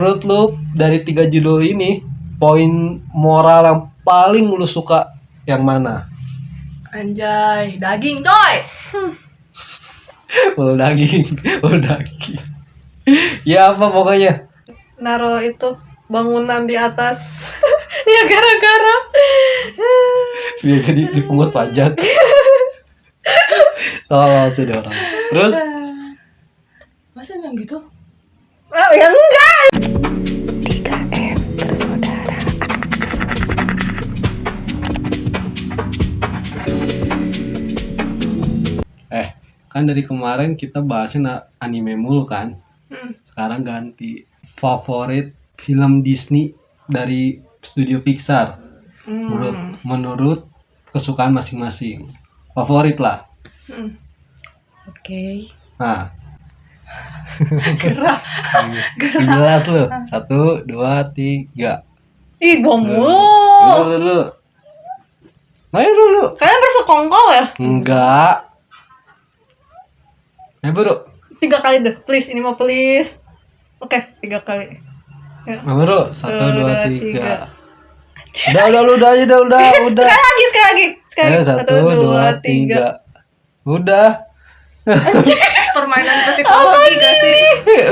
Menurut lu dari 3 judul ini, poin moral yang paling lu suka yang mana? Anjay, daging coy. Bulu daging, bulu daging. Ya apa pokoknya? Naro itu bangunan di atas. Ya gara-gara. Biar jadi dipungut pajak. Tolol sih dia orang. Terus Masa yang gitu? Oh, ya enggak. 3M bersaudara. kan dari kemarin kita bahasin anime mulu kan. Sekarang ganti favorit film Disney dari studio Pixar. Menurut kesukaan masing-masing. Favorit lah. Oke. Nah, Gerah. jelas lu. 1, 2, 3. Ih, bom Lu. Ayo dulu. Kalian bersekongkol ya? Enggak. Bro. 3 kali deh, please. Ini mau please. Oke, 3 kali. Ya. Bro, 1, 2, 3. Udah aja, udah. Sekali lagi. Ayo, 1, 2, 3. Udah. Permainan psikologi gak sih?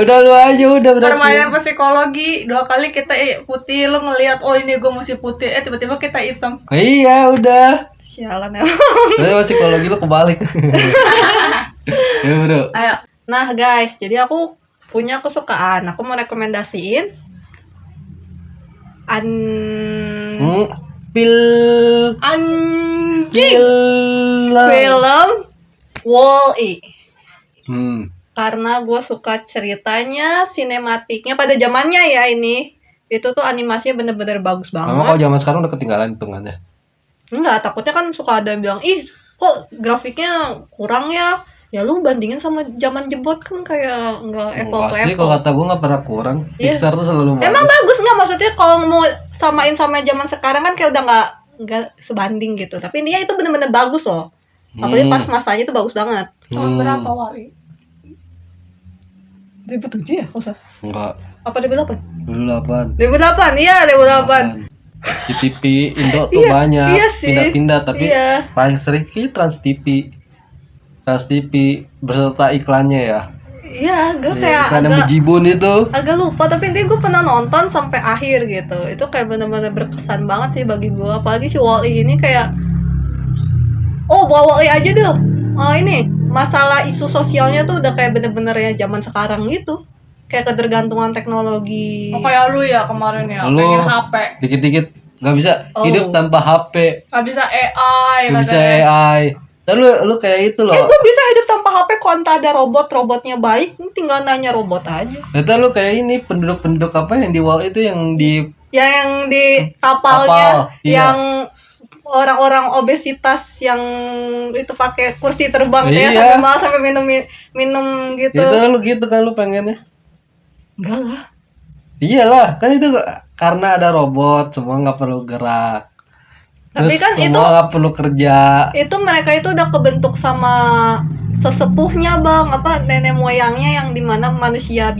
Udah lu aja udah berarti. Permainan psikologi 2 kali kita putih, lu ngelihat oh ini gue mesti putih, tiba-tiba kita hitam. Iya, udah. Sialan ya. Tapi psikologi lu kebalik. Ya, Bro. Ayo. Nah, guys, jadi aku punya kesukaan. Aku mau rekomendasiin Anjing. film Wall-E. Karena Karena gue suka ceritanya, sinematiknya pada zamannya ya ini. Itu tuh animasinya bener-bener bagus kalau banget. zaman sekarang udah ketinggalan hitungannya. Enggak, takutnya kan suka ada yang bilang, ih kok grafiknya kurang ya. Ya lu bandingin sama zaman jebot kan kayak nggak apple to Pasti apple. kalau kata gue nggak pernah kurang. Iya. Pixar tuh selalu bagus. Emang bagus nggak, maksudnya kalau mau samain sama zaman sekarang kan kayak udah nggak sebanding gitu. Tapi intinya itu bener-bener bagus loh. Apalagi pas masanya itu bagus banget. Tahun berapa Wali? 2007 ya? Usah. Enggak. Apa 2008? 2008. 2008, iya 2008. Di TV Indo tuh Iya, banyak iya sih. pindah-pindah tapi Iya. paling sering ki Trans TV beserta iklannya ya. Iya, gue kayak Iklan yang bejibun itu. agak lupa, tapi intinya gue pernah nonton sampai akhir gitu. Itu kayak bener-bener berkesan banget sih bagi gue. Apalagi si Wall-E ini kayak, oh bawa Wall-E aja deh. Oh ini masalah isu sosialnya tuh udah kayak bener-bener ya zaman sekarang gitu. Kayak ketergantungan teknologi. Oh kayak lu ya kemarin ya, Lu pengen HP. dikit-dikit nggak bisa Oh. hidup tanpa HP, Gak bisa AI nggak bisa katanya. AI. Dan lu kayak itu loh. Gue bisa hidup tanpa HP kok, entah ada robotnya baik, tinggal nanya robot aja. Ternyata lu kayak ini penduduk apa yang di wall itu yang di Yang di kapalnya, Kapal, iya. yang orang-orang obesitas yang itu pakai kursi terbang ya Iya. sampai minum gitu. itu lu gitu kan lu pengennya. Enggak lah. Iyalah, kan itu karena ada robot, semua nggak perlu gerak. Tapi Terus kan semua itu nggak perlu kerja. itu mereka itu udah kebentuk sama sesepuhnya bang, apa nenek moyangnya yang dimana manusia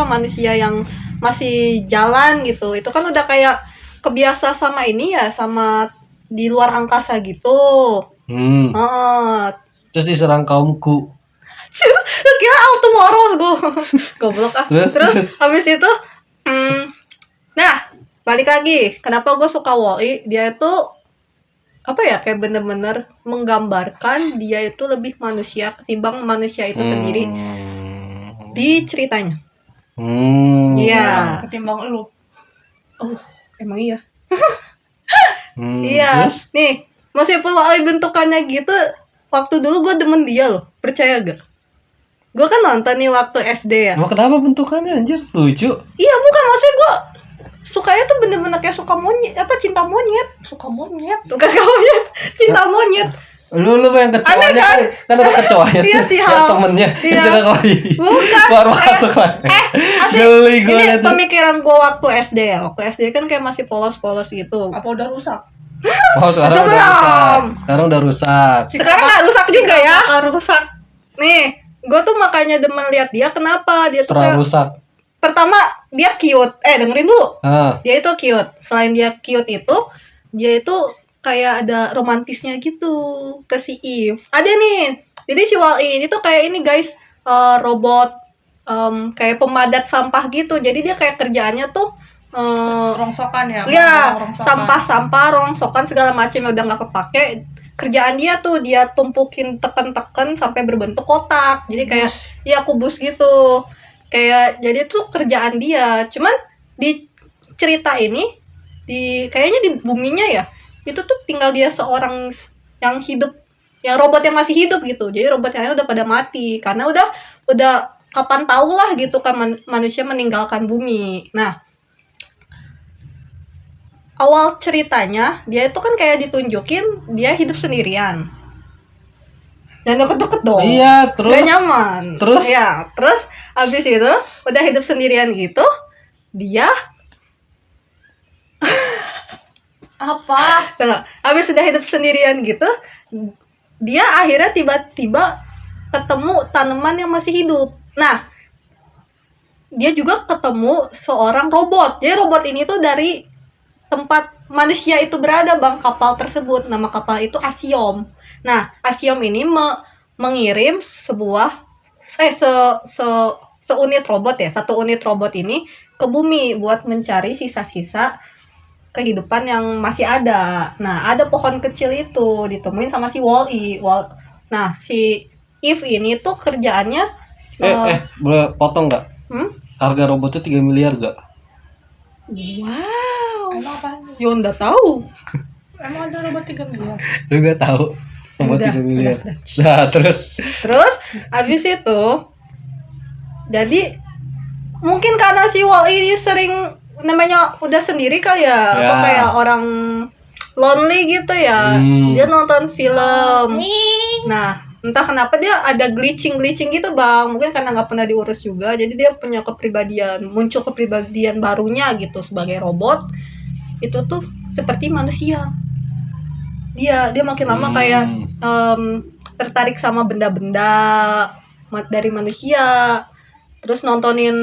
manusia yang masih jalan gitu. Itu kan udah kayak kebiasa sama ini ya, sama di luar angkasa gitu. Heeh. Terus diserang kaumku. Lu kira all tomorrow gue goblok ah. Terus. Habis itu nah balik lagi kenapa gue suka Wall-E, dia itu apa ya, kayak bener-bener menggambarkan dia itu lebih manusia ketimbang manusia itu sendiri di ceritanya. Iya. Ketimbang lu. Oh emang iya. Hmm, Iya terus? nih, meskipun Wall-E bentukannya gitu, waktu dulu gue demen dia loh, percaya gak? Gue kan nonton nih waktu SD ya. Emang kenapa bentukannya anjir? Lucu. Iya bukan, maksudnya gue sukanya tuh bener-bener kayak suka monyet, apa cinta monyet. Suka monyet. Bukan suka monyet, cinta monyet. Lu yang kecoanya Aneh kan? kan ada kecoanya Iya tuh. sih, Yang Hal. temennya Iya. yang suka koi. Bukan. Baru masuk lah. Asli, Geli gue ini liat tuh. pemikiran gue waktu SD ya. Waktu SD kan kayak masih polos-polos gitu. Apa udah rusak? Oh sekarang udah Sebelum. rusak. Sekarang udah rusak. Sekarang nggak rusak juga ya. Bakal rusak. Nih, gue tuh makanya demen lihat dia. Kenapa? Dia tuh Pernah kayak rusak. pertama dia cute. Dengerin dulu. Ah, Dia itu cute. Selain dia cute itu, dia itu kayak ada romantisnya gitu ke si Eve. Ada nih. Jadi si Wall-E ini tuh kayak ini guys, robot kayak pemadat sampah gitu. Jadi dia kayak kerjaannya tuh Rongsokan ya. ya rongsokan. sampah-sampah, rongsokan segala macam yang udah nggak kepake. Kerjaan dia tuh dia tumpukin teken-teken sampai berbentuk kotak. Jadi kayak ya kubus gitu. Kayak jadi tuh kerjaan dia. Cuman di cerita ini kayaknya di buminya ya itu tuh tinggal dia seorang yang hidup, yang robot yang masih hidup gitu. Jadi robot yang lain udah pada mati karena udah kapan tahu lah gitu kan manusia meninggalkan bumi. Nah, awal ceritanya dia itu kan kayak ditunjukin dia hidup sendirian. Dan deket-deket dong. iya, terus Gak nyaman. terus? Ya, terus abis itu udah hidup sendirian gitu, dia Apa? abis udah hidup sendirian gitu, dia akhirnya tiba-tiba ketemu tanaman yang masih hidup. Nah, dia juga ketemu seorang robot. Jadi robot ini tuh dari tempat manusia itu berada, bang, kapal tersebut. Nama kapal itu Asiom. Nah, Asiom ini mengirim sebuah seunit robot ya, satu unit robot ini ke bumi buat mencari sisa-sisa kehidupan yang masih ada. Nah, ada pohon kecil itu ditemuin sama si Wall-E. Nah, si Eve ini tuh kerjaannya boleh potong nggak? Harga robotnya 3 miliar nggak? wow. Emang apa? Yonda tahu. Emang ada robot 3 miliar? Lu nggak tahu robot Udah, 3 miliar. udah. Nah, terus Terus abis itu jadi mungkin karena si Wall-E ini sering namanya udah sendiri kali ya, apa Ya. kayak orang lonely gitu ya. Dia nonton film. Nah, entah kenapa dia ada glitching gitu bang, mungkin karena nggak pernah diurus juga, jadi dia punya muncul kepribadian barunya gitu sebagai robot. Itu tuh seperti manusia. Dia makin lama kayak tertarik sama benda-benda dari manusia, terus nontonin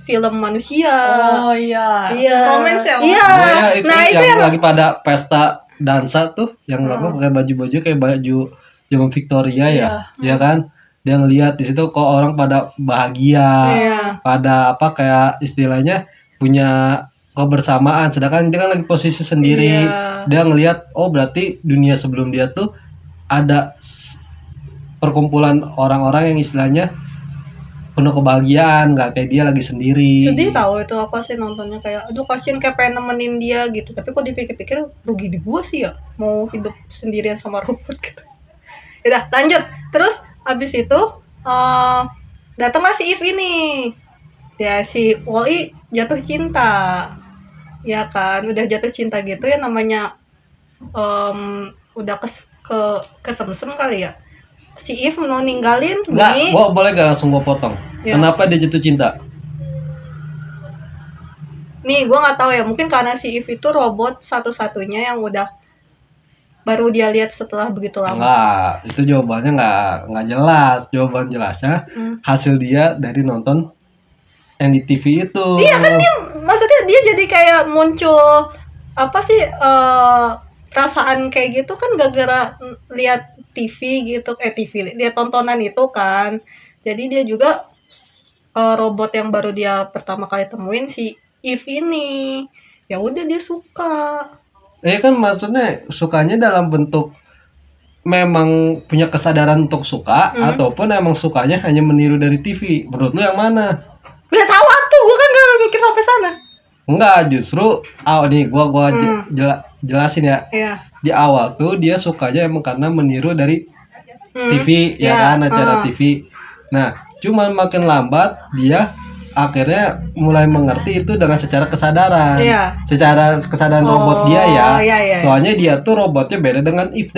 film manusia. Oh iya. Iya. Romance ya? Iya. ya, itu Nah, itu yang yang lagi pada pesta dansa tuh, yang apa pakai baju-baju kayak baju zaman Victoria ya, ya kan? Dia ngelihat di situ kok orang pada bahagia, Iya. pada apa kayak istilahnya punya kebersamaan, sedangkan dia kan lagi posisi sendiri. Iya. Dia ngelihat oh berarti dunia sebelum dia tuh ada perkumpulan orang-orang yang istilahnya penuh kebahagiaan, nggak kayak dia lagi sendiri. Sedih tahu itu apa sih nontonnya, kayak aduh kasihan, kayak pengen nemenin dia gitu, tapi kok dipikir-pikir rugi di gua sih ya mau hidup sendirian sama robot gitu. Udah lanjut, terus abis itu datanglah si Eve ini, ya si Wall-E jatuh cinta, ya kan, udah jatuh cinta gitu ya, namanya udah kesemsem kali ya, si Eve mau ninggalin Nggak, bumi. boleh gak langsung gua potong? Ya. Kenapa dia jatuh cinta? Nih, gue nggak tahu ya. Mungkin karena si Eve itu robot satu-satunya yang udah baru dia lihat setelah begitu lama. Enggak, itu jawabannya nggak jelas. Jawaban jelasnya hasil dia dari nonton yang di TV itu. Iya kan, dia maksudnya dia jadi kayak muncul apa sih perasaan kayak gitu kan gara-gara lihat TV gitu, lihat tontonan itu kan. Jadi dia juga robot yang baru dia pertama kali temuin si Eve ini. Ya udah dia suka. Kan maksudnya sukanya dalam bentuk memang punya kesadaran untuk suka ataupun emang sukanya hanya meniru dari TV. Menurut lu yang mana? Gak tahu tuh, gue kan gak mikir sampai sana. Enggak, justru nih gua jelasin ya. Iya. Di awal tuh dia sukanya emang karena meniru dari TV ya kan, acara TV. Nah, cuman makin lambat dia akhirnya mulai mengerti itu dengan secara kesadaran. Iya. Secara kesadaran robot dia ya. Iya. Soalnya dia tuh robotnya beda dengan Eve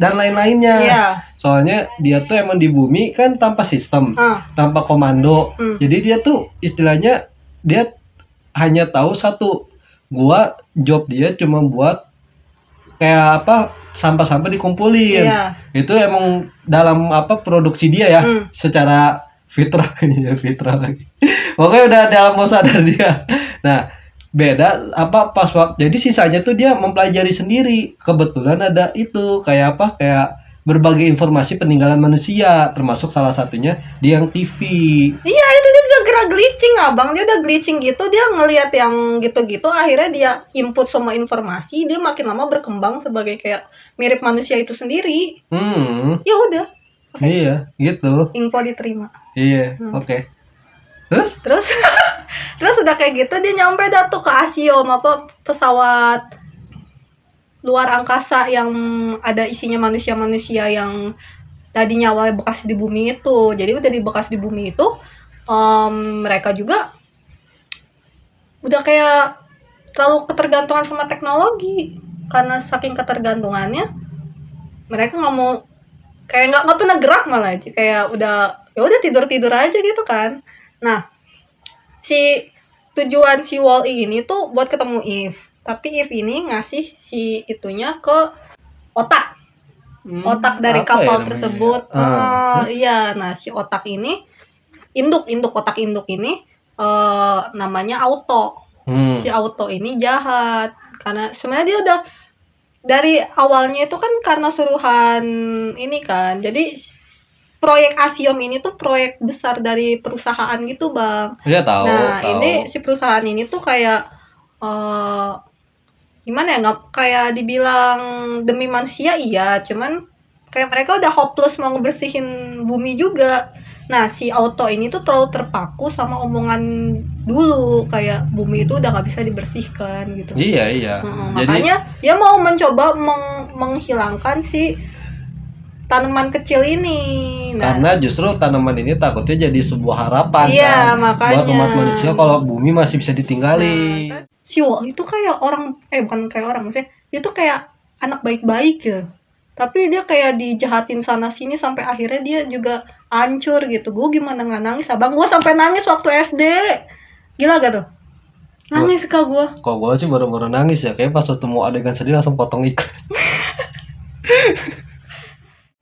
dan lain-lainnya. Iya. Soalnya dia tuh emang di bumi kan tanpa sistem, tanpa komando. Jadi dia tuh istilahnya dia hanya tahu satu, job dia cuma buat kayak apa, sampah-sampah dikumpulin. Iya. Itu emang dalam apa produksi dia ya, secara fitrah ya fitrah lagi. Pokoknya udah dalam bawah sadar dia. Nah, beda apa pas waktu. Jadi sisanya tuh dia mempelajari sendiri. Kebetulan ada itu kayak apa? Kayak berbagai informasi peninggalan manusia, termasuk salah satunya di yang TV. Iya, itu dia udah gerak glitching, abang. Dia udah glitching gitu, dia ngelihat yang gitu-gitu, akhirnya dia input semua informasi, dia makin lama berkembang sebagai kayak mirip manusia itu sendiri. Ya udah, Iya, gitu. info diterima. Iya, oke. Terus? Terus udah kayak gitu dia nyampe dah tuh ke Asiom, apa pesawat luar angkasa yang ada isinya manusia-manusia yang tadinya awalnya bekas di bumi itu. Jadi udah bekas di bumi itu, mereka juga udah kayak terlalu ketergantungan sama teknologi. Karena saking ketergantungannya, mereka nggak mau, kayak nggak pernah gerak malah aja, kayak udah tidur aja gitu kan. Nah, si tujuan si Wall-E ini tuh buat ketemu Eve, tapi Eve ini ngasih si itunya ke otak dari apa kapal ya namanya tersebut. ya? Iya, nah si otak ini otak induk ini namanya Auto. Si Auto ini jahat karena sebenarnya dia udah dari awalnya itu kan karena suruhan ini kan. Jadi proyek Asiom ini tuh proyek besar dari perusahaan gitu, Bang. Iya tahu. Nah, tahu. ini si perusahaan ini tuh kayak gimana ya, nggak kayak dibilang demi manusia iya, cuman kayak mereka udah hopeless mau ngebersihin bumi juga. Nah, si Auto ini tuh terlalu terpaku sama omongan dulu kayak bumi itu udah nggak bisa dibersihkan gitu. Iya. Jadi Makanya dia mau mencoba menghilangkan si tanaman kecil ini. Nah, karena justru tanaman ini takutnya jadi sebuah harapan iya, kan makanya. buat umat manusia kalau bumi masih bisa ditinggali. Nah, si Wall itu kayak orang, bukan kayak orang, maksudnya dia tuh kayak anak baik-baik gitu. Tapi dia kayak dijahatin sana sini sampai akhirnya dia juga hancur gitu. Gue gimana nggak nangis, abang? Gue sampai nangis waktu SD. Gila gak tuh? Nangis kak gue. Kok gue sih baru-baru nangis ya, kayak pas ketemu adegan sedih langsung potong iklan.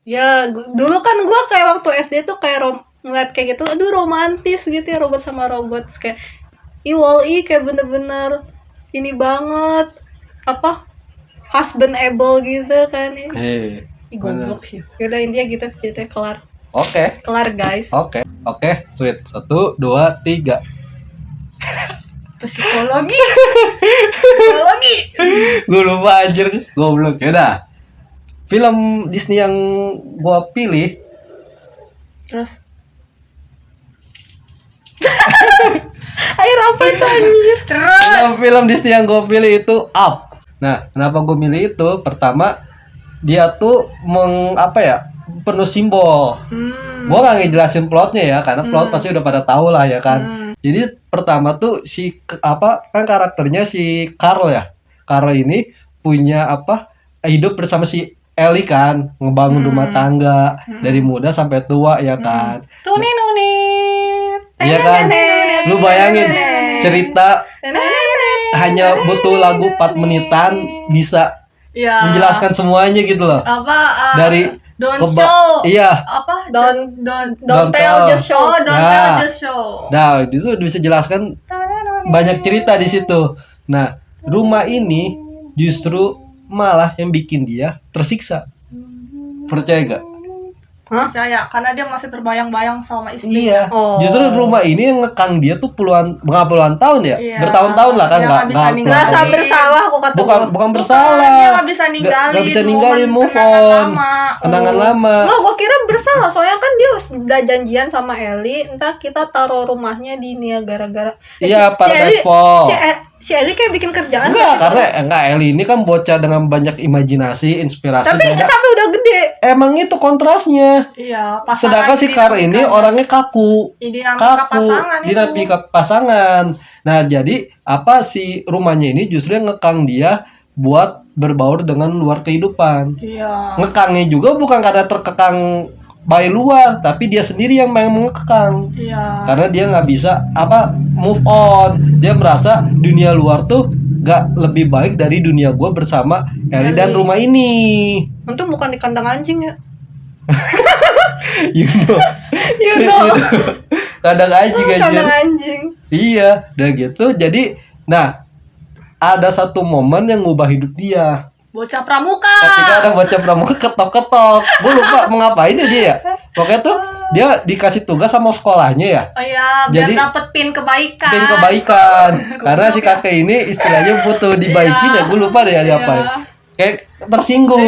Ya, dulu kan gue kayak waktu SD tuh kayak ngeliat kayak gitu, aduh romantis gitu ya, robot sama robot. Terus kayak Wall-E kayak bener-bener ini banget, apa, husbandable gitu kan. Ih, goblok sih. Yaudah intinya gitu, ceritanya kelar. Oke, Guys. Oke, sweet. 1, 2, 3. Psikologi. Gue lupa anjir, goblok. Yaudah. Film Disney yang gua pilih Terus Air apa itu anjir? film Disney yang gua pilih itu Up. Nah, kenapa gua milih itu? Pertama, dia tuh penuh simbol. Gua gak ngejelasin plotnya ya, karena plot pasti udah pada tahu lah ya kan. Jadi pertama tuh kan karakternya si Carl ya. Carl ini punya hidup bersama si Ellie kan, ngebangun rumah tangga dari muda sampai tua ya kan. Tunin. Iya kan? Lu bayangin cerita hanya butuh lagu 4 menitan bisa menjelaskan semuanya gitu loh. Dari Don't show. Iya. Don't tell, just show. Oh, don't tell, just show. Nah, itu bisa jelaskan banyak cerita di situ. Nah, rumah ini justru malah yang bikin dia tersiksa. Percaya gak? Percaya, karena dia masih terbayang-bayang sama istrinya. Iya. Justru rumah ini yang ngekang dia tuh puluhan tahun ya. Iya. Bertahun-tahun lah kan, Dia nggak bisa ninggalin. Ngerasa bersalah kok kata bukan bersalah. Dia nggak bisa ninggalin. Nggak bisa ninggalin, move on. Kenangan lama. Loh, gua kira bersalah soalnya kan dia udah janjian sama Ellie, entah kita taruh rumahnya di gara-gara. Iya, Paradise Fall. Si Ellie kayak bikin kerjaan. Enggak, Ellie ini kan bocah dengan banyak imajinasi, inspirasi. Tapi sampai udah gede. Emang itu kontrasnya. Iya, Sedangkan si Carl ini orangnya kaku. Dinamika pasangan. Nah, jadi si rumahnya ini justru yang ngekang dia buat berbaur dengan luar kehidupan. Iya. Ngekangnya juga bukan karena terkekang by luar, tapi dia sendiri yang mengekang. Iya. Karena dia nggak bisa move on. Dia merasa dunia luar tuh gak lebih baik dari dunia gue bersama Ellie dan rumah ini. Untung bukan di kandang anjing ya. you know. You know. Kadang anjing aja. Kadang anjing. Iya, udah gitu. Jadi, nah, ada satu momen yang ngubah hidup dia. Bocah pramuka. Ketika ada bocah pramuka ketok-ketok. Gue lupa mengapain ya dia ya. Pokoknya tuh dia dikasih tugas sama sekolahnya ya. Oh iya, biar Jadi, dapet pin kebaikan. Bikin kebaikan. Karena si kakek ini istilahnya butuh dibaikin ya. Gue lupa deh ada apa ya. Kayak tersinggung.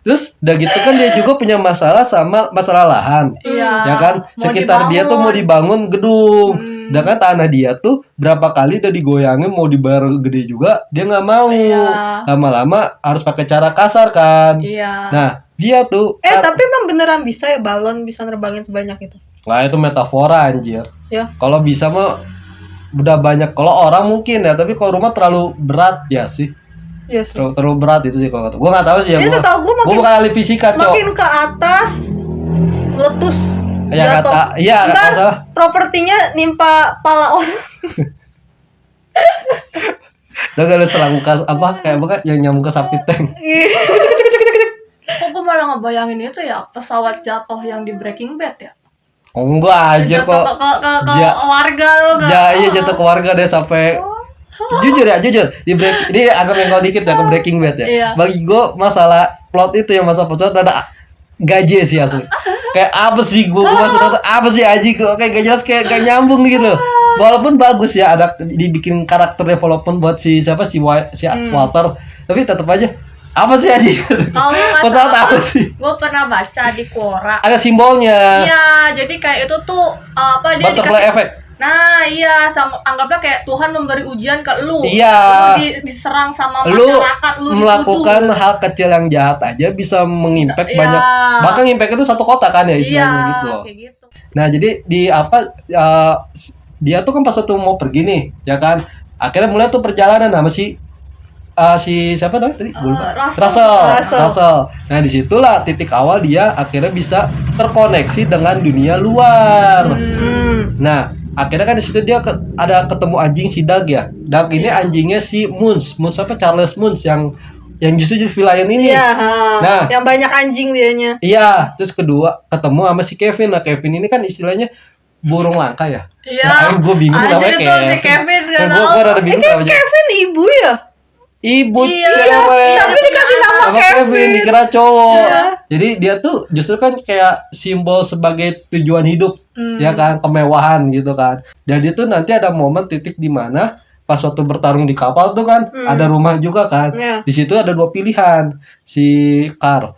Terus udah gitu kan dia juga punya masalah sama masalah lahan. Iya. Ya kan? Mau Sekitar dia tuh mau dibangun gedung. Udah kan tanah dia tuh berapa kali udah digoyangin mau dibayar gede juga dia nggak mau. Iya. Lama-lama harus pakai cara kasar kan. Iya. Nah dia tuh Tapi emang beneran bisa ya balon bisa nerbangin sebanyak itu? lah itu metafora anjir. Ya. Kalau bisa mah udah banyak. Kalau orang mungkin ya, tapi kalau rumah terlalu berat ya sih. Iya sih. Terlalu berat itu sih kalau kata. Gue nggak tahu sih ya. Itu tahu gue Gue bukan ahli fisika cok. makin ke atas letus. Ya jatuh. kata, iya Ntar nggak salah. propertinya nimpa pala orang. Udah gak ada selang apa kayak apa yang nyambung ke sapi tank. Kok gue malah ngebayangin itu ya pesawat jatuh yang di Breaking Bad ya. Oh enggak aja Jatuh kok. ke Ja- warga lo gak? Ya iya jatuh ke warga deh sampai jujur di break ini agak mengkol dikit ya ke Breaking Bad ya. Iya. Bagi gue masalah plot itu yang masalah pesawat ada gaji sih asli. Kayak apa sih gue maksud apa sih aji kok kayak gak jelas kayak gak nyambung gitu. Walaupun bagus ya ada dibikin karakter development buat si siapa si Walter, tapi tetap aja apa sih aji? Kalau nggak Pesawat salah, apa sih? gue pernah baca di Quora. Ada simbolnya. Iya, jadi kayak itu tuh apa dia Butterfly dikasih. effect. Nah iya, anggapnya kayak Tuhan memberi ujian ke lu. Iya. Lu diserang sama Lu masyarakat, lu melakukan dituduh. hal kecil yang jahat aja bisa mengimpact Iya. banyak. Bahkan impact itu satu kota kan ya istilahnya Iya, gitu loh. kayak gitu. Nah, jadi di dia tuh kan pas waktu mau pergi nih, ya kan? Akhirnya mulai tuh perjalanan sama si siapa namanya tadi? Gua lupa. Russell. Nah, disitulah titik awal dia akhirnya bisa terkoneksi dengan dunia luar. Nah, akhirnya kan di situ dia ada ketemu anjing si Doug ya. Doug ini anjingnya si Moons apa Charles Moons yang justru jadi villain ini. Iya. Nah, yang banyak anjing dianya. iya, terus kedua ketemu sama si Kevin. Nah, Kevin ini kan istilahnya burung langka ya. Iya. Gue bingung namanya Anjir tuh si Kevin gak tahu. Gue rada bingung namanya. Kevin ibu ya? Ibu Iya, cewek. Tapi dikasih nama Sama Kevin Kevin. dikira cowok. Iya. Jadi dia tuh justru kan kayak simbol sebagai tujuan hidup, ya kan, kemewahan gitu kan. Jadi tuh nanti ada momen titik di mana pas waktu bertarung di kapal tuh kan ada rumah juga kan. Iya. Di situ ada dua pilihan. Si Carl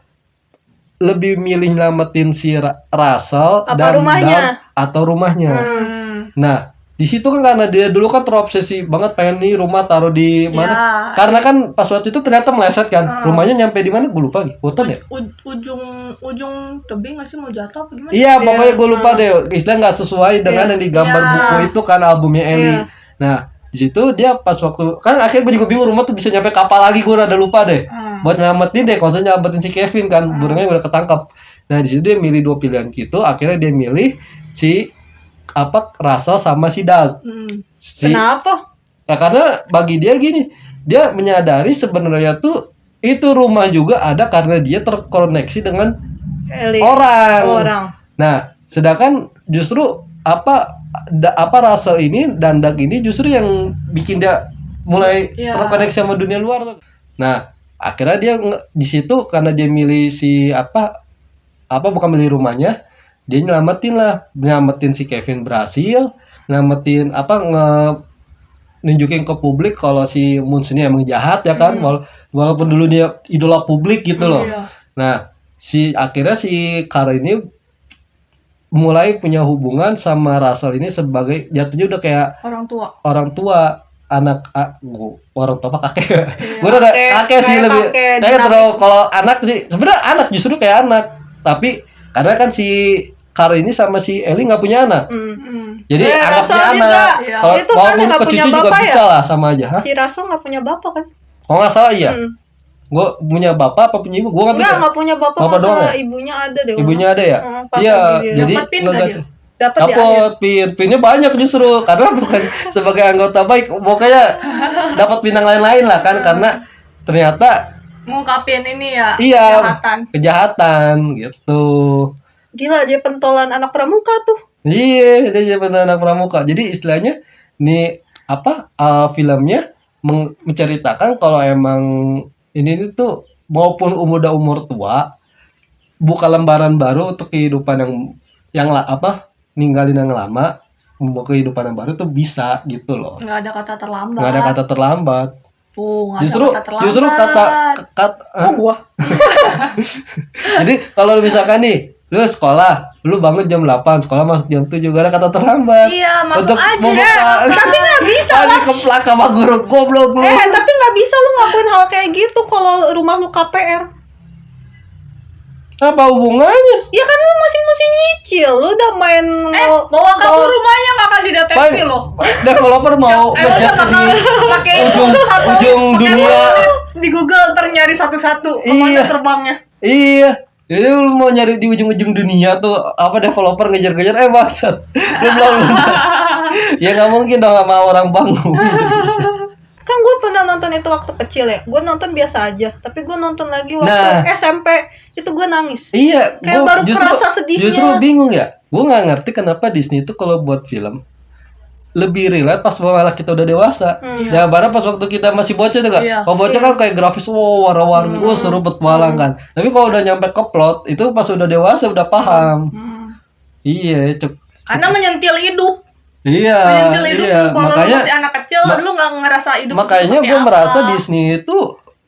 lebih milih nyelamatin si Russell Apa dan rumahnya? Doug atau rumahnya. Hmm. Nah, di situ kan karena dia dulu kan terobsesi banget pengen nih rumah taruh di mana. Ya. Karena kan pas waktu itu ternyata meleset kan. Rumahnya nyampe di mana gue lupa lagi. Hutan ya? Ujung tebing nggak sih mau jatuh apa gimana? Iya, pokoknya gue lupa deh. Istilah nggak sesuai dengan yang digambar Iya. buku itu kan albumnya Ellie. Iya. Nah, di situ dia pas waktu kan akhirnya gue juga bingung rumah tuh bisa nyampe kapal lagi, gue rada lupa deh. Buat nyelamatin deh, kalau nyelamatin si Kevin kan, burungnya udah ketangkap. Nah, di situ dia milih dua pilihan gitu, akhirnya dia milih si Russell sama si Doug. Kenapa? Ya karena bagi dia gini, dia menyadari sebenarnya tuh itu rumah juga ada karena dia terkoneksi dengan Ellie. orang. Nah, sedangkan justru Russell ini dan Doug ini justru yang bikin dia mulai terkoneksi sama dunia luar tuh. Nah, akhirnya dia di situ karena dia milih si bukan milih rumahnya, dia nyelamatin si Kevin berhasil, nyelamatin nunjukin ke publik kalau si Moons ini emang jahat ya kan, walaupun dulu dia idola publik gitu loh. Nah, akhirnya si Carl ini mulai punya hubungan sama Russell ini sebagai jatuhnya udah kayak orang tua anak orang tua apa kakek. Gue udah kakek sih lebih. Kayak terlalu kalau anak sih sebenarnya anak justru kayak anak. Tapi karena kan si Carl ini sama si Ellie nggak punya anak. Jadi anaknya anak. Kalau itu kan walaupun nggak ke punya cucu juga bapak bisa ya? lah sama aja. Hah? Si Russell nggak punya bapak kan? Kalau nggak salah iya. Gue punya bapak apa punya ibu? Gue Nggak punya bapak. Bapak doang masalah ya? ibunya ada deh. Ibunya ada ya? pas Iya. lagi dia. Jadi Dapat pin nggak dia? Dapat di akhir. dapat pinnya banyak justru karena bukan sebagai anggota baik, pokoknya dapat pinang lain-lain lah kan karena ternyata Ngungkapin ini ya iya kejahatan. kejahatan gitu. Gila, dia pentolan anak pramuka tuh. Iya, dia jadi anak pramuka. Jadi istilahnya nih filmnya menceritakan kalau emang ini tuh maupun udah umur tua, buka lembaran baru untuk kehidupan ninggalin yang lama, membawa kehidupan yang baru tuh bisa gitu loh. Nggak ada kata terlambat. Nggak ada kata terlambat. Tuh, nggak Justru ada kata terlambat. justru Gua. Jadi kalau misalkan nih lu sekolah, lu bangun jam 8, sekolah masuk jam 7, gak ada kata terlambat. Iya, masuk Untuk aja. membuka- Tapi nggak bisa Ah, lah. dikeplak sama guru goblok lu. Tapi nggak bisa lu ngakuin hal kayak gitu kalau rumah lu KPR. Apa hubungannya? Ya kan lu masih nyicil, lu udah main Bawa kabur rumahnya nggak akan dideteksi loh. Developer mau ngejar di Pakai ujung dunia. di Google ternyari satu-satu Iya. terbangnya. Iya. Jadi lu mau nyari di ujung-ujung dunia tuh developer ngejar-ngejar bangsat. Lu belum. Ya nggak mungkin dong sama orang bangun. Kan gue pernah nonton itu waktu kecil ya. Gue nonton biasa aja, tapi gue nonton lagi waktu Nah. SMP. Itu gue nangis. Iya, Kayak gua baru kerasa sedihnya. Justru bingung ya. Gue nggak ngerti kenapa Disney itu kalau buat film lebih relate pas malah kita udah dewasa. Ya barang pas waktu kita masih bocah tuh kan. Iya. Kalau bocah kan kayak grafis warna-warni, seru petualang kan. Tapi kalau udah nyampe ke plot, itu pas udah dewasa udah paham. Iya, Karena menyentil hidup. Iya, Menyentil hidup. iya. Kalau lu Makanya masih anak kecil, lu nggak ngerasa hidup. makanya seperti gue apa. merasa Disney itu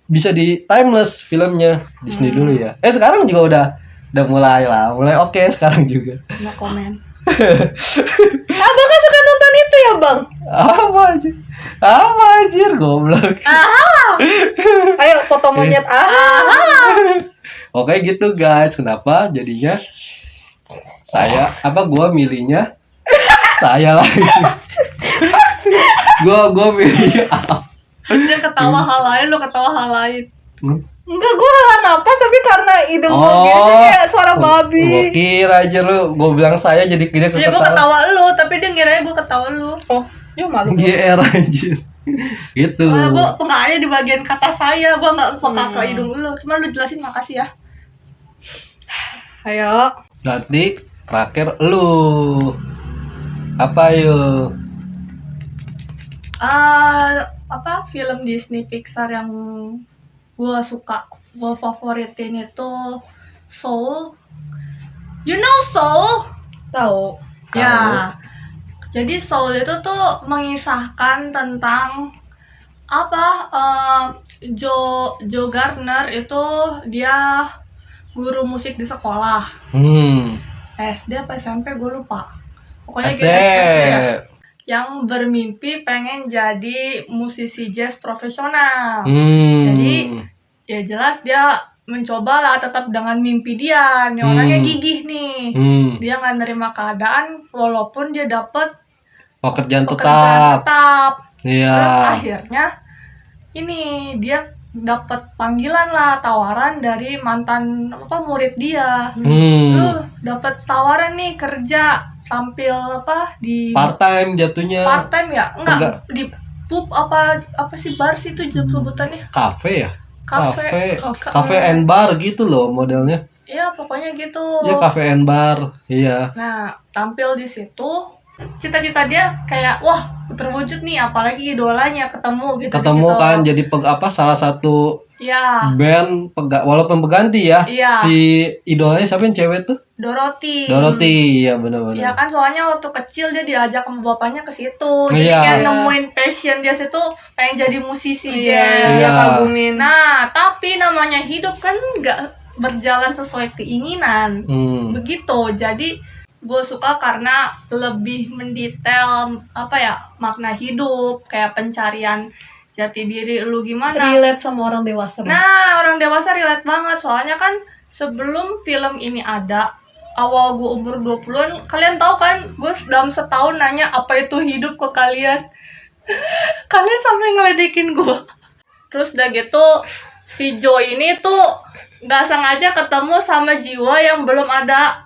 bisa di timeless filmnya Disney dulu ya. Sekarang juga udah mulai oke sekarang juga. No comment. Abang kan suka nonton itu ya bang? Apa anjir goblok. Ayo foto monyet Oke gitu guys, kenapa jadinya gua milihnya saya lagi. gua milih Dia ketawa hal lain, lu ketawa hal lain. Enggak, gue napas tapi karena ide gue gitu kayak suara babi. Gua kira aja gua bilang saya jadi dia Ya gue ketawa lu, tapi dia ngiranya gue ketawa lu. Oh, ya malu. GR anjir. Gitu. Gue pengaknya di bagian kata saya, gue nggak peka ke hidung lu. Cuma lu jelasin, makasih ya. Ayo. Nanti terakhir lu apa yuk? Film Disney Pixar yang gue suka, gue favoritin itu Soul. You know Soul? Tahu. Ya. Jadi Soul itu tuh mengisahkan tentang Joe Gardner itu dia guru musik di sekolah. SD apa SMP gue lupa. Pokoknya SD. gitu SD ya. Yang bermimpi pengen jadi musisi jazz profesional. Jadi ya jelas dia mencoba lah tetap dengan mimpi dia. Nih orangnya gigih nih. Dia nggak nerima keadaan walaupun dia dapet Pekerjaan pekerjaan tetap. Iya. Terus akhirnya ini dia dapat panggilan lah, tawaran dari mantan murid dia. Lu dapat tawaran nih kerja tampil di Part time jatuhnya. part time ya? Enggak. Di pub apa sih bar sih itu sebutannya? Kafe ya? Cafe Cafe and bar gitu loh modelnya. Iya, pokoknya gitu. Ya cafe and bar. Iya. Nah, tampil di situ, cita-cita dia kayak wah terwujud nih, apalagi idolanya ketemu gitu. Ketemu di situ. kan jadi salah satu Ya, band walaupun pengganti ya. Iya. Si idolanya siapa yang cewek tuh? Dorothy. Ya benar-benar. Ya kan soalnya waktu kecil dia diajak sama bapaknya ke situ. Jadi Iya. kayak nemuin passion dia situ pengen jadi musisi Iya, jazz. dia kagumin. Nah, tapi namanya hidup kan nggak berjalan sesuai keinginan. Begitu. Jadi gue suka karena lebih mendetail makna hidup, kayak pencarian jati diri lu gimana. Relate sama orang dewasa. Bang. Nah, orang dewasa relate banget. Soalnya kan sebelum film ini ada, awal gue umur 20-an, kalian tahu kan, gue dalam setahun nanya apa itu hidup ke kalian. Kalian sampai ngeledekin gue. Terus udah gitu, si Joe ini tuh gak sengaja ketemu sama jiwa yang belum ada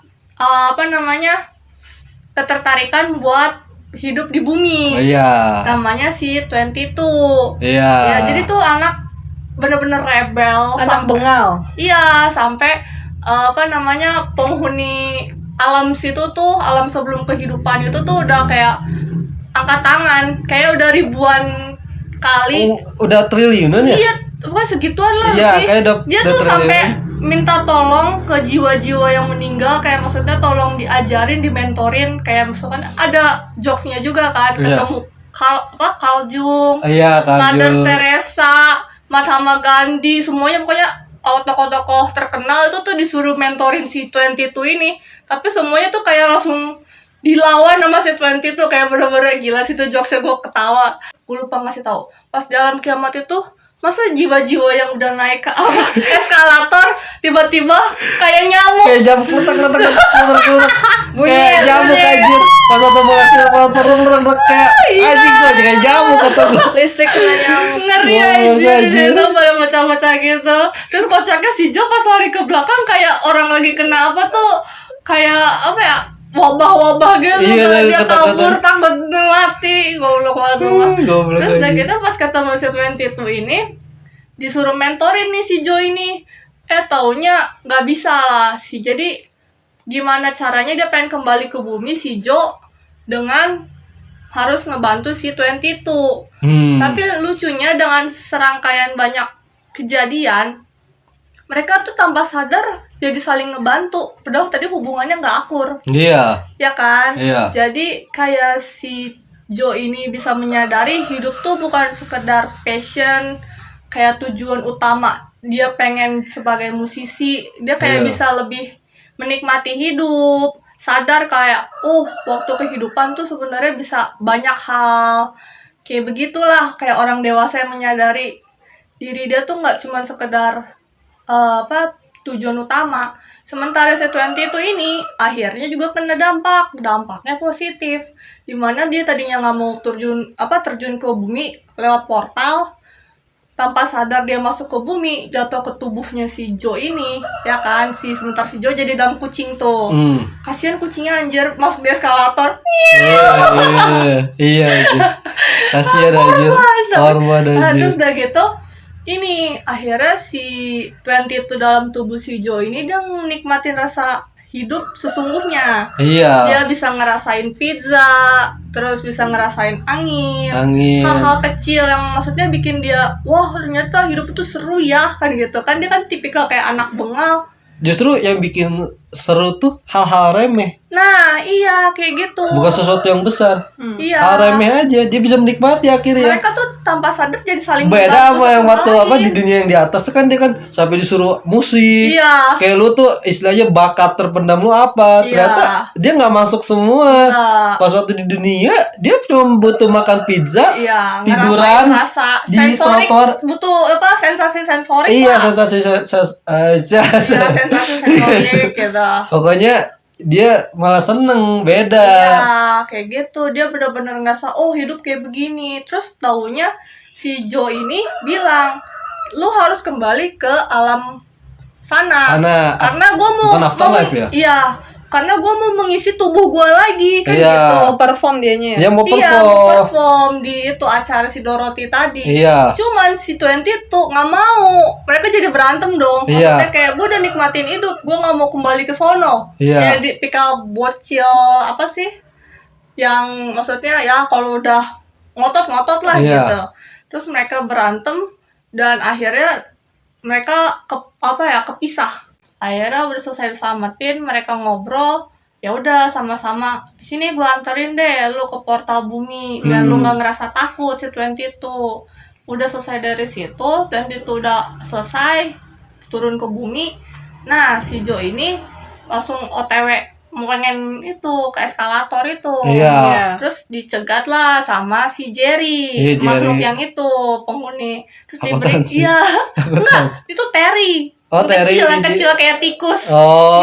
ketertarikan buat hidup di bumi. Iya. Namanya si 22. Iya. Ya, jadi tuh anak bener-bener rebel, Anak bengal. Iya, sampai penghuni alam situ tuh, alam sebelum kehidupan itu tuh udah kayak angkat tangan, kayak udah ribuan kali. Udah triliunan ya? Iya, pokoknya segituan lah. Iya, lebih. kayak Dia tuh sampai minta tolong ke jiwa-jiwa yang meninggal, kayak maksudnya tolong diajarin, dimentorin, kayak misalkan ada jokesnya juga kan, ketemu Carl Jung, Mother Teresa, Mahatma Gandhi, semuanya pokoknya tokoh-tokoh terkenal itu tuh disuruh mentorin si 22 ini, tapi semuanya tuh kayak langsung dilawan sama si 22, kayak bener-bener gila sih tuh jokesnya, gue ketawa. Gue lupa ngasih tahu pas dalam kiamat itu, masa jiwa-jiwa yang udah naik ke eskalator tiba-tiba kayak nyamuk, kayak jamuk kutek kayak jamuk anjir, pas satu bolak kayak anjing gua kayak jamuk kata gua, listrik kena nyamuk. ngeri anjir. Itu pada macam-macam gitu. Terus kocaknya si Jo pas lari ke belakang kayak orang lagi kena apa tuh, kayak apa ya, wabah-wabah gitu. Dia kabur takut mati, goblok banget semua. Terus udah gitu pas ketemu si 22 ini disuruh mentorin nih si Jo ini, taunya nggak bisa lah sih. Jadi gimana caranya dia pengen kembali ke bumi si Jo dengan harus ngebantu si 22. Tapi lucunya dengan serangkaian banyak kejadian, mereka tuh tanpa sadar jadi saling ngebantu, padahal tadi hubungannya nggak akur. Iya. Ya kan? Iya. Jadi kayak si Jo ini bisa menyadari hidup tuh bukan sekedar passion, kayak tujuan utama. Dia pengen sebagai musisi, dia kayak bisa lebih menikmati hidup, sadar kayak waktu kehidupan tuh sebenarnya bisa banyak hal. Kayak begitulah, kayak orang dewasa yang menyadari diri dia tuh nggak cuma sekedar tujuan utama. Sementara si 22 ini akhirnya juga kena dampaknya positif, dimana dia tadinya nggak mau terjun ke bumi lewat portal, tanpa sadar dia masuk ke bumi, jatuh ke tubuhnya si Jo ini, ya kan. Sementara si Jo jadi dalam kucing tuh. Kasihan kucingnya anjir, masuk di eskalator. Iya kasihan anjir, hormon anjir. Terus udah gitu, ini akhirnya si 22 dalam tubuh si Jo ini dia nikmatin rasa hidup sesungguhnya. Iya. Dia bisa ngerasain pizza, terus bisa ngerasain angin. Hal-hal kecil yang maksudnya bikin dia, wah ternyata hidup itu seru ya, kan gitu kan. Dia kan tipikal kayak anak bengal. Justru yang bikin seru tuh hal-hal remeh. Nah iya kayak gitu. Bukan sesuatu yang besar. Iya. Hal remeh aja dia bisa menikmati akhirnya. Mereka tuh tanpa sadar jadi saling beda sama yang waktu di dunia yang di atas tuh kan dia kan sampai disuruh musik. Iya. Kayak lu tuh istilahnya bakat terpendam lu apa? Ternyata dia nggak masuk semua. Pas waktu di dunia dia cuma butuh makan pizza, tiduran di trotoar. Butuh sensasi sensorik. Iya, sensasi sensorik gitu. Pokoknya dia malah seneng, beda. Iya, kayak gitu. Dia benar-benar ngerasa hidup kayak begini. Terus taunya si Jo ini bilang, lu harus kembali ke alam sana. Karena gue mau afterlife ya? Iya, karena gue mau mengisi tubuh gue lagi kan gitu. Mau perform dianya ya? Mau perform di itu acara si Dorothy tadi. Iya. Cuman si 22 nggak mau. Mereka jadi berantem dong. Maksudnya kayak gue udah nikmatin hidup, gue nggak mau kembali ke sono. Iya. Jadi pikal bocil apa sih? Yang maksudnya ya kalau udah ngotot lah gitu. Terus mereka berantem dan akhirnya mereka kepisah. Akhirnya udah selesai diselamatin, mereka ngobrol, ya udah sama-sama sini gua anterin deh lu ke portal bumi biar lu nggak ngerasa takut si 22. Udah selesai dari situ, 22 udah selesai turun ke bumi. Nah si Jo ini langsung OTW mau pengen itu ke eskalator itu. Terus dicegat lah sama si Jerry, makhluk yang itu penghuni. Terus diberi enggak, itu Terry. Kecil kayak tikus.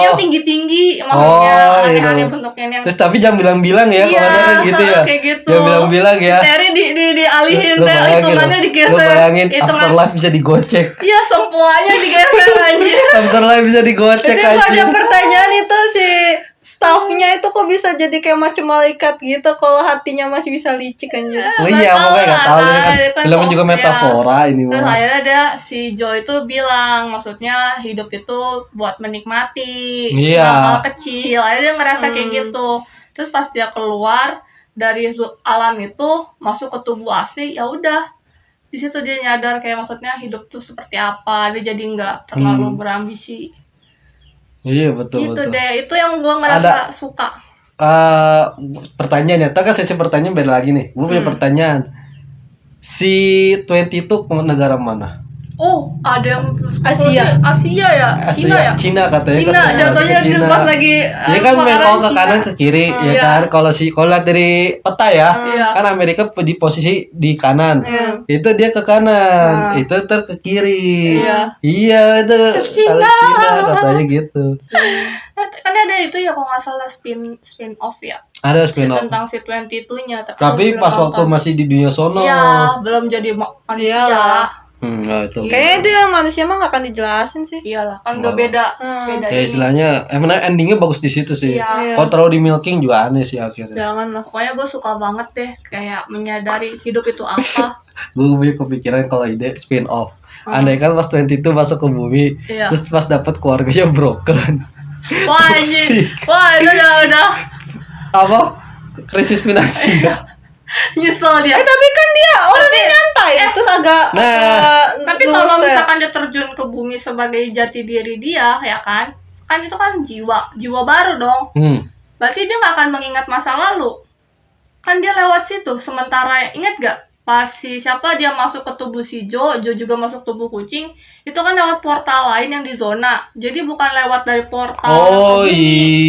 Dia tinggi-tinggi, makanya aneh-aneh bentuknya yang. Terus tapi jangan bilang-bilang ya, kalau ada kan gitu ya. Kayak gitu. Jangan bilang-bilang ya. Terry dialihin teh, hitungannya digeser. Lu bayangin afterlife bisa digocek. Iya, sempuanya digeser anjir. Afterlife bisa digocek anjir. Itu ada pertanyaan itu si staffnya itu kok bisa jadi kayak macam malaikat gitu kalau hatinya masih bisa licik anjir. Oh iya, pokoknya nggak tahu ini kan film juga Iya. metafora ini Terus mah. akhirnya dia si Joe itu bilang, maksudnya hidup itu buat menikmati, Iya. hal kecil. Akhirnya dia ngerasa kayak gitu. Terus pas dia keluar dari alam itu masuk ke tubuh asli, ya udah di situ dia nyadar kayak maksudnya hidup tuh seperti apa. Dia jadi nggak terlalu berambisi. Iya betul Gitu betul. deh, itu yang gua ngerasa suka. Pertanyaan ya, kan sesi pertanyaan beda lagi nih. Gue punya pertanyaan. Si 20 itu negara mana? Oh, ada yang Asia. Asia ya, Cina ya. Cina katanya. Cina, kan jatuhnya ke Cina. pas lagi Dia kan main kebakaran ke Cina. kanan ke kiri, ya Iya. kan. Kalau lihat dari peta ya, Iya. kan Amerika di posisi di kanan. Iya. Itu dia ke kanan, itu ntar ke kiri. Iya. Iya itu Cina. Cina katanya gitu. Kan ada itu ya kalau nggak salah spin off ya. Ada spin off. Tentang si 22-nya Tapi pas waktu masih di dunia sono. ya belum jadi manusia. Iyalah. Itu. Kayaknya itu yang manusia mah gak akan dijelasin sih. Iyalah, kan udah beda beda Ya ini. istilahnya, emang endingnya bagus di situ sih. Iya. Kalau terlalu di milking juga aneh sih akhirnya. Jangan lah. Pokoknya gue suka banget deh kayak menyadari hidup itu apa. Gue punya kepikiran kalau ide spin off. Andai kan pas 22 masuk ke bumi, Iya. terus pas dapat keluarganya broken. Wah anjir. Wah itu udah Apa? Krisis finansial. nyesel dia. Tapi kan dia orangnya nyantai, terus agak Tapi lurus kalau deh. misalkan dia terjun ke bumi sebagai jati diri dia, ya kan itu kan jiwa baru dong. Berarti dia nggak akan mengingat masa lalu. Kan dia lewat situ. Sementara ingat gak pas siapa dia masuk ke tubuh si Joe juga masuk tubuh kucing, itu kan lewat portal lain yang di zona. Jadi bukan lewat dari portal Oh ke bumi.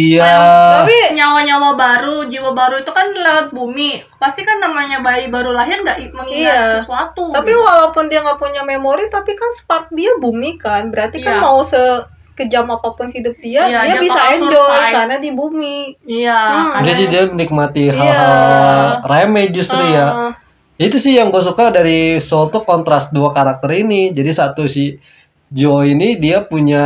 iya. Tapi Nyawa-nyawa baru, jiwa baru itu kan lewat bumi. Pasti kan namanya bayi baru lahir nggak mengingat Iya. sesuatu. tapi gitu. walaupun dia nggak punya memori, tapi kan spark dia bumi kan. Berarti kan Iya. mau sekejam apapun hidup dia, Iya, dia dia bisa bakal enjoy survive. karena di bumi. Iya, Jadi karena sih dia menikmati Iya. hal-hal remeh justru ya. Heeh. Itu sih yang gue suka dari Soul tuh kontras dua karakter ini. Jadi satu si Joe ini dia punya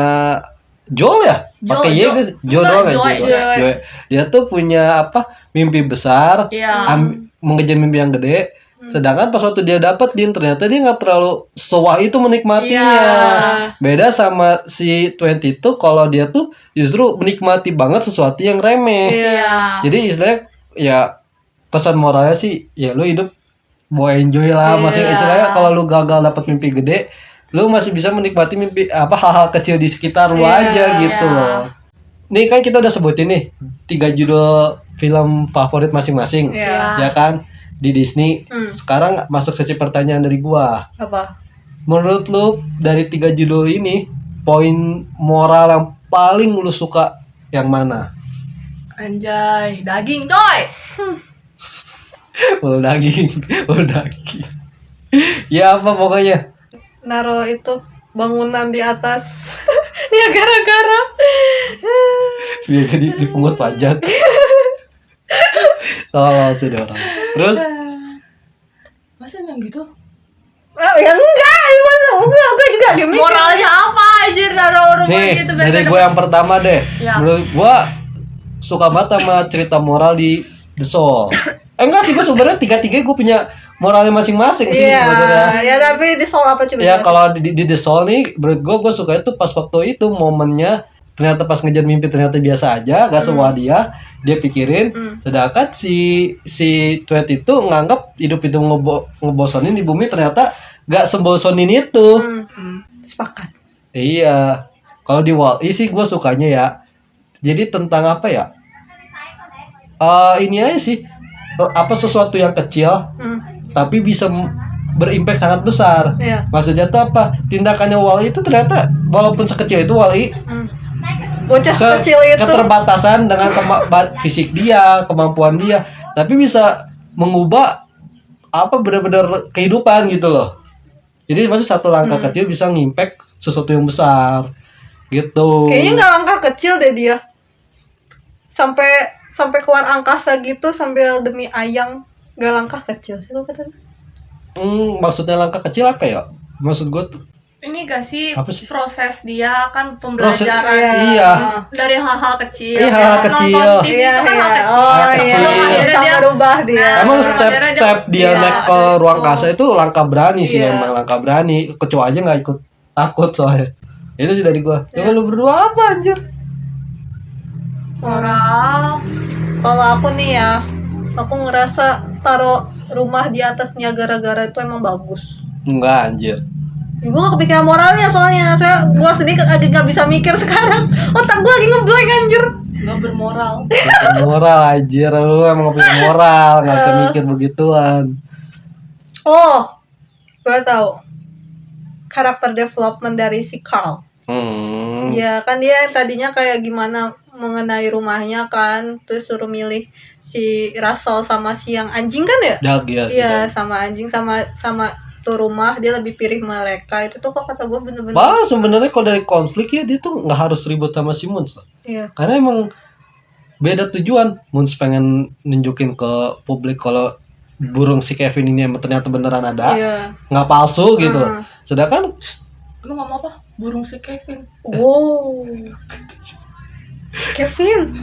Joel ya? Pakai Y kan? Joe Enggak, doang ya? Joe. Joe. Dia tuh punya apa? Mimpi besar, Iya. mengejar mimpi yang gede. Sedangkan pas waktu dia dapetin ternyata dia nggak terlalu sewah itu menikmatinya. Iya. Beda sama si 20 itu kalau dia tuh justru menikmati banget sesuatu yang remeh. Iya. Jadi istilahnya ya pesan moralnya sih ya lu hidup mau enjoy lah, masih istilahnya kalau lu gagal dapet mimpi gede, lu masih bisa menikmati mimpi apa hal-hal kecil di sekitar lu aja gitu Iya. loh. Nih kan kita udah sebutin nih 3 judul film favorit masing-masing, Iya. ya kan di Disney. Sekarang masuk sesi pertanyaan dari gua. Apa? Menurut lu dari 3 judul ini poin moral yang paling lu suka yang mana? Anjay, daging coy. Bol daging, bol daging. Ya apa pokoknya. Naro itu bangunan di atas Niagara. Biar dipungut pajak. Tolong sudah orang. Terus Masa yang gitu? Ya enggak, enggak juga dia mikir. Moralnya apa aja naruh rumah nih gitu dari gue yang pertama deh. Ya. Menurut gue suka banget sama cerita moral di The Soul. Enggak sih, gue sebenarnya tiga-tiga gue punya moralnya masing-masing sih Iya, sebenarnya. ya tapi di soal apa coba? Ya kalau di The Soul nih menurut gue suka itu pas waktu itu momennya ternyata pas ngejar mimpi ternyata biasa aja, gak semua dia pikirin. Sedangkan si 20 itu nganggap hidup itu ngebosonin di bumi, ternyata gak sebosonin itu. Sepakat. Iya. Kalau di Wall-E sih gue sukanya ya. Jadi tentang apa ya? Ini aja sih. Apa sesuatu yang kecil tapi bisa berimpact sangat besar. Iya. Maksudnya tuh apa? Tindakannya Wall-E itu ternyata walaupun sekecil itu Wall-E, Bocah kecil itu. keterbatasan dengan fisik dia, kemampuan dia, tapi bisa mengubah apa benar-benar kehidupan gitu loh. Jadi maksud satu langkah kecil bisa ngimpact sesuatu yang besar gitu. Kayaknya nggak langkah kecil deh dia. Sampai keluar angkasa gitu sambil demi ayang, nggak langkah kecil sih lo katanya. Maksudnya langkah kecil apa ya? Maksud gue tuh ini gak sih, Apa sih? proses dia kan pembelajaran iya. dari hal-hal kecil. Iya, hal Kayak kecil. Nonton TV itu kan hal kecil. Oh Hal iya, kecil. Akhirnya bisa dia- merubah dia. Nah, Emang akhirnya step-step dia iya, naik ke ruang gitu. kasa itu langkah berani sih, Iya. emang langkah berani. Kecoa aja nggak ikut takut soalnya. Itu sih dari gua. Coba lu berdua apa anjir? Moral. Kalau aku nih ya, aku ngerasa taruh rumah di atas Niagara itu emang bagus. Enggak anjir. Ya, gue gak kepikiran moralnya soalnya gue sedikit agak gak bisa mikir sekarang. Otak gue lagi ngeblank anjir. Gak bermoral. Moral anjir, lu emang gak punya moral, nggak bisa mikir begituan. Oh, gue tahu karakter development dari si Carl. Ya kan dia yang tadinya kayak gimana mengenai rumahnya kan, terus suruh milih si Russell sama si yang anjing kan ya? Dag ya. Iya, sama anjing sama tuh rumah dia lebih pilih mereka. Itu tuh kok kata gue bener-bener. Bah, sebenarnya kalau dari konflik ya dia tuh nggak harus ribut sama si Moons. Iya. Karena emang beda tujuan. Moons pengen nunjukin ke publik kalau burung si Kevin ini emang ternyata beneran ada, Iya. nggak palsu gitu. Sedangkan Lu ngomong apa? Burung si Kevin. Wow. Kevin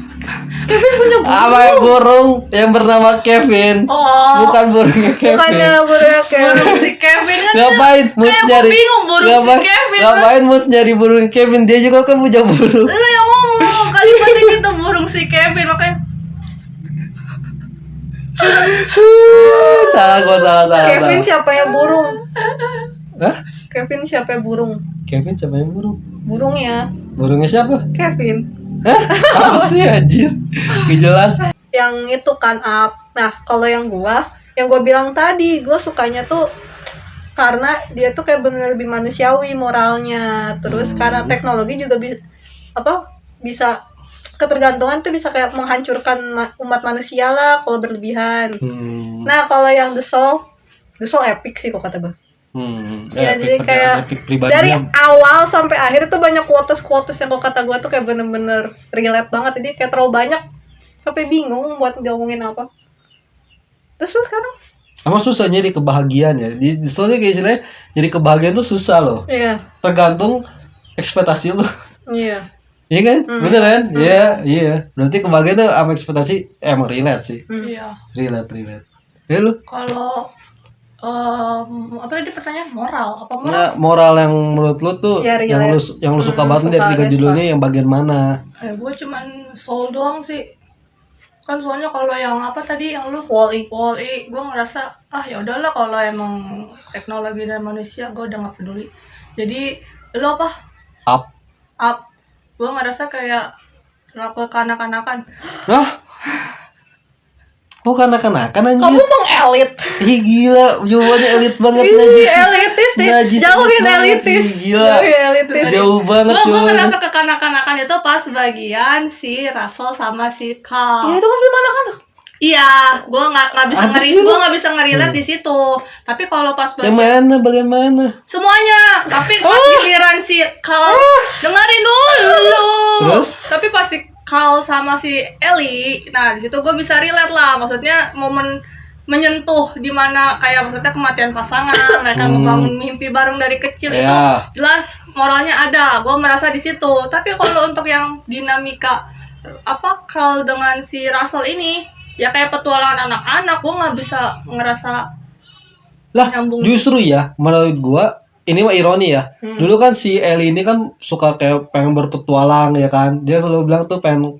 punya burung. apa ya burung yang bernama Kevin? Oh, Bukan burungnya Kevin. Bukannya burungnya Kevin. burung si Kevin kan. Ngapain Moons Kayak nyari? gue bingung burung si ngapain, Kevin. ngapain Moons nyari burung Kevin? Dia juga kan punya burung. Lu yang ngomong kalimatnya gitu, burung si Kevin, makanya salah. Kevin siapa yang burung? Hah? Kevin siapa yang burung? Kevin siapa yang burung? Burungnya Burungnya siapa? Kevin. Hah? Apa sih anjir? Gak jelas. Yang itu kan up. Nah, kalau yang gua bilang tadi, gua sukanya tuh karena dia tuh kayak bener lebih manusiawi moralnya. Terus karena teknologi juga bisa ketergantungan tuh bisa kayak menghancurkan umat manusia lah kalau berlebihan. Nah, kalau yang The Soul epic sih kok kata gua. Ya, jadi kayak dari awal sampai akhir tuh banyak quotes yang kok kata gue tuh kayak bener-bener relate banget. Jadi kayak terlalu banyak sampai bingung buat ngomongin apa. Terus sekarang emang susah nyari kebahagiaan ya. Soalnya kayak istilahnya nyari kebahagiaan tuh susah loh. iya. Tergantung ekspektasi lu. Iya. Iya kan? Bener kan? Iya. Berarti kebahagiaan tuh sama ekspektasi emang relate sih. iya. Relate. Ya lu? Kalau apa tadi pertanyaan, moral apa moral? Nah, moral yang menurut lu tuh Ya, yang lu suka banget dari tiga judulnya yang bagian mana? Gue cuman Soul doang sih. Kan soalnya kalau yang apa tadi yang lu Wall-E. gue ngerasa ya udahlah, kalau emang teknologi dan manusia gue udah nggak peduli. Jadi lu apa? Up. Gue ngerasa kayak terlalu kekanak-kanakan. Hah? Kok kanak-kanakan anjir? Kamu bang elit. Ih gila, jawabannya elit banget najis. Elitis nih. Najis Jauhin banget, elitis. gila. Jauhin elitis. Jauh banget Gue jawabannya. ngerasa kekanak-kanakan itu pas bagian si Russell sama si Ya Carl. itu kan film anak-anak. Iya, gue nggak bisa Apa sih lu? gue nggak bisa ngerelate di situ. Tapi kalau pas Yang bagian mana? Bagaimana? semuanya, tapi pas giliran si Carl, dengerin dulu. Terus? Tapi pas si Carl sama si Ellie, nah di situ gue bisa relate lah. Maksudnya momen menyentuh di mana kayak maksudnya kematian pasangan, mereka ngebangun mimpi bareng dari kecil itu Ya. jelas moralnya ada. Gue merasa di situ. Tapi kalau untuk yang dinamika Carl dengan si Russell ini, ya kayak petualangan anak-anak, gue nggak bisa ngerasa Lah, nyambung. justru ya, menurut gua ini mah ironi ya. Dulu kan si Ellie ini kan suka kayak pengen berpetualang ya kan. Dia selalu bilang tuh pengen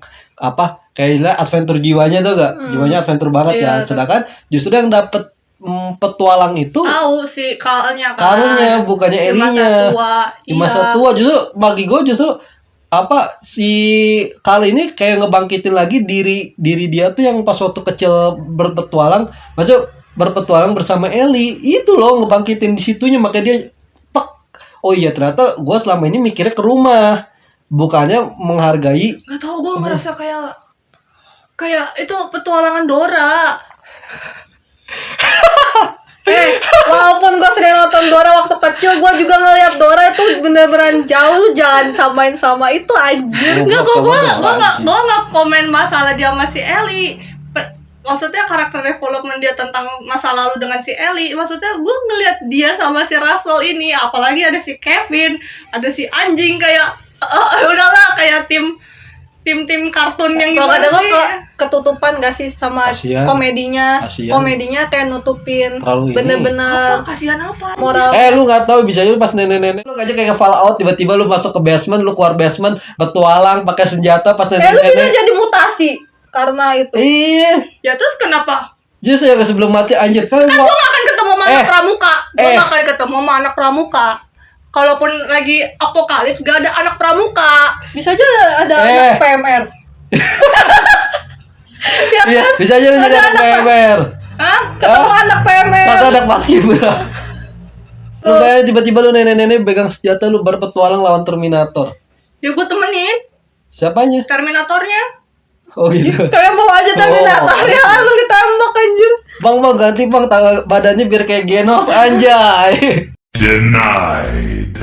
kayak adventure jiwanya tuh gak? Jiwanya adventure banget Iya, kan. Sedangkan justru yang dapet petualang itu Tahu si Carl-nya kan. Carl-nya, bukannya Di masa Ellie-nya. tua. Di masa tua justru bagi gue justru si Carl ini kayak ngebangkitin lagi diri dia tuh yang pas waktu kecil berpetualang, maksudnya berpetualang bersama Ellie itu loh, ngebangkitin di situnya, makanya dia oh iya ternyata gue selama ini mikirnya ke rumah, bukannya menghargai. Gak tau, gue ngerasa kayak itu petualangan Dora. Walaupun gue sering nonton Dora waktu kecil, gue juga ngeliat Dora itu bener-bener jauh. Lu jangan samain sama itu anjir. Enggak, gue nggak komen masalah dia sama si Ellie. maksudnya karakter development dia tentang masa lalu dengan si Ellie, maksudnya gue ngeliat dia sama si Russell ini, apalagi ada si Kevin, ada si anjing kayak udahlah kayak tim kartun yang Kalau gimana kata lo sih? ketutupan gak sih sama Kasian. komedinya? Kasian. Komedinya kayak nutupin Terlalu ini. bener-bener Kasihan apa? moral. Lu nggak tahu bisa aja pas nenek-nenek lu aja kayak Fallout, tiba-tiba lu masuk ke basement, lu keluar basement, petualang pakai senjata pas Lu bisa nenek-nenek. jadi mutasi karena itu. Iya. Ya terus kenapa? Jadi saya sebelum mati anjir kan Gue gak akan ketemu sama anak pramuka. Gue Eh. gak akan ketemu sama anak pramuka. Kalaupun lagi apokalips gak ada anak pramuka. Bisa aja ada anak PMR. Ya iya, kan? bisa aja lu jadi anak PMR. Hah? Ketemu anak PMR. Kata anak paskibra. Lu bayangin tiba-tiba lu nenek-nenek pegang senjata lu berpetualang lawan Terminator. Ya gue temenin Siapanya? Terminatornya. Oh gitu. Kayak mau aja Terminatornya langsung ditembak anjir. Bang ganti bang badannya biar kayak Genos anjay. Denied.